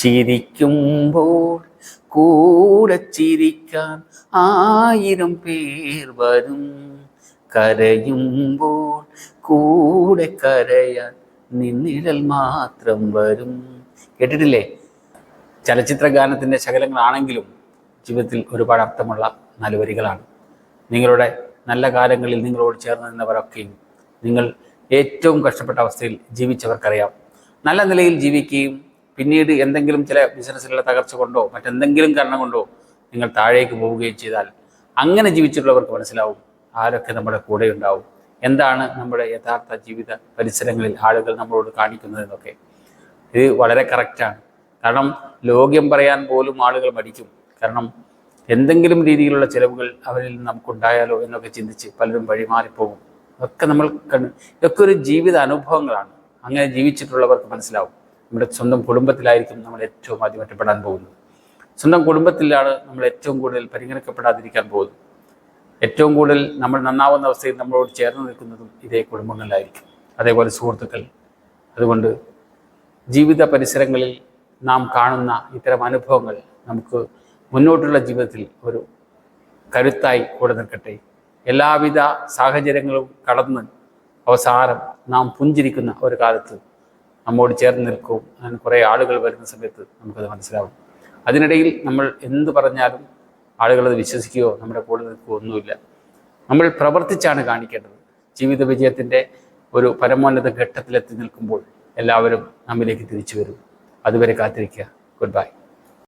ചിരിക്കുമ്പോൾ കൂടെ ചിരിക്കാൻ 1000 പേർ വരും, കരയുമ്പോൾ കൂടെ കരയാൻ നിന്നിഴൽ മാത്രം വരും. കേട്ടിട്ടില്ലേ? ചലച്ചിത്ര ഗാനത്തിൻ്റെ ശകലങ്ങളാണെങ്കിലും ജീവിതത്തിൽ ഒരുപാട് അർത്ഥമുള്ള 4 വരികളാണ്. നിങ്ങളുടെ നല്ല കാലങ്ങളിൽ നിങ്ങളോട് ചേർന്ന് നിന്നവരൊക്കെയും നിങ്ങൾ ഏറ്റവും കഷ്ടപ്പെട്ട അവസ്ഥയിൽ ജീവിച്ചവർക്കറിയാം. നല്ല നിലയിൽ ജീവിക്കുകയും പിന്നീട് എന്തെങ്കിലും ചില ബിസിനസ്സുകളുടെ തകർച്ച കൊണ്ടോ മറ്റെന്തെങ്കിലും കാരണം കൊണ്ടോ നിങ്ങൾ താഴേക്ക് പോവുകയും ചെയ്താൽ അങ്ങനെ ജീവിച്ചിട്ടുള്ളവർക്ക് മനസ്സിലാവും ആരൊക്കെ നമ്മുടെ കൂടെ ഉണ്ടാവും, എന്താണ് നമ്മുടെ യഥാർത്ഥ ജീവിത പരിസരങ്ങളിൽ ആളുകൾ നമ്മളോട് കാണിക്കുന്നതെന്നൊക്കെ. ഇത് വളരെ കറക്റ്റാണ്. കാരണം ലോക്യം പറയാൻ പോലും ആളുകൾ മടിക്കും. കാരണം എന്തെങ്കിലും രീതിയിലുള്ള ചിലവുകൾ അവരിൽ നമുക്കുണ്ടായാലോ എന്നൊക്കെ ചിന്തിച്ച് പലരും വഴിമാറിപ്പോകും. അതൊക്കെ നമ്മൾ ഇതൊക്കെ ഒരു ജീവിത അനുഭവങ്ങളാണ്. അങ്ങനെ ജീവിച്ചിട്ടുള്ളവർക്ക് മനസ്സിലാവും. നമ്മുടെ സ്വന്തം കുടുംബത്തിലായിരിക്കും നമ്മൾ ഏറ്റവും ആദ്യം ഒറ്റപ്പെടാൻ പോകുന്നത്. സ്വന്തം കുടുംബത്തിലാണ് നമ്മൾ ഏറ്റവും കൂടുതൽ പരിഗണിക്കപ്പെടാതിരിക്കാൻ പോകുന്നത്. ഏറ്റവും കൂടുതൽ നമ്മൾ നന്നാവുന്ന അവസ്ഥയിൽ നമ്മളോട് ചേർന്ന് നിൽക്കുന്നതും ഇതേ കുടുംബങ്ങളിലായിരിക്കും. അതേപോലെ സുഹൃത്തുക്കൾ. അതുകൊണ്ട് ജീവിത പരിസരങ്ങളിൽ നാം കാണുന്ന ഇത്തരം അനുഭവങ്ങൾ നമുക്ക് മുന്നോട്ടുള്ള ജീവിതത്തിൽ ഒരു കരുത്തായി കൂടെ നിൽക്കട്ടെ. എല്ലാവിധ സാഹചര്യങ്ങളും കടന്ന് അവസാനം നാം പുഞ്ചിരിക്കുന്ന ഒരു കാലത്ത് നമ്മോട് ചേർന്ന് നിൽക്കും. അങ്ങനെ കുറേ ആളുകൾ വരുന്ന സമയത്ത് നമുക്കത് മനസ്സിലാവും. അതിനിടയിൽ നമ്മൾ എന്ത് പറഞ്ഞാലും ആളുകളത് വിശ്വസിക്കുകയോ നമ്മുടെ കൂടെ നിൽക്കുകയോ ഒന്നുമില്ല. നമ്മൾ പ്രവർത്തിച്ചാണ് കാണിക്കേണ്ടത്. ജീവിത വിജയത്തിൻ്റെ ഒരു പരമോന്നത ഘട്ടത്തിലെത്തി നിൽക്കുമ്പോൾ എല്ലാവരും നമ്മിലേക്ക് തിരിച്ചു വരും. അതുവരെ കാത്തിരിക്കുക. Good bye.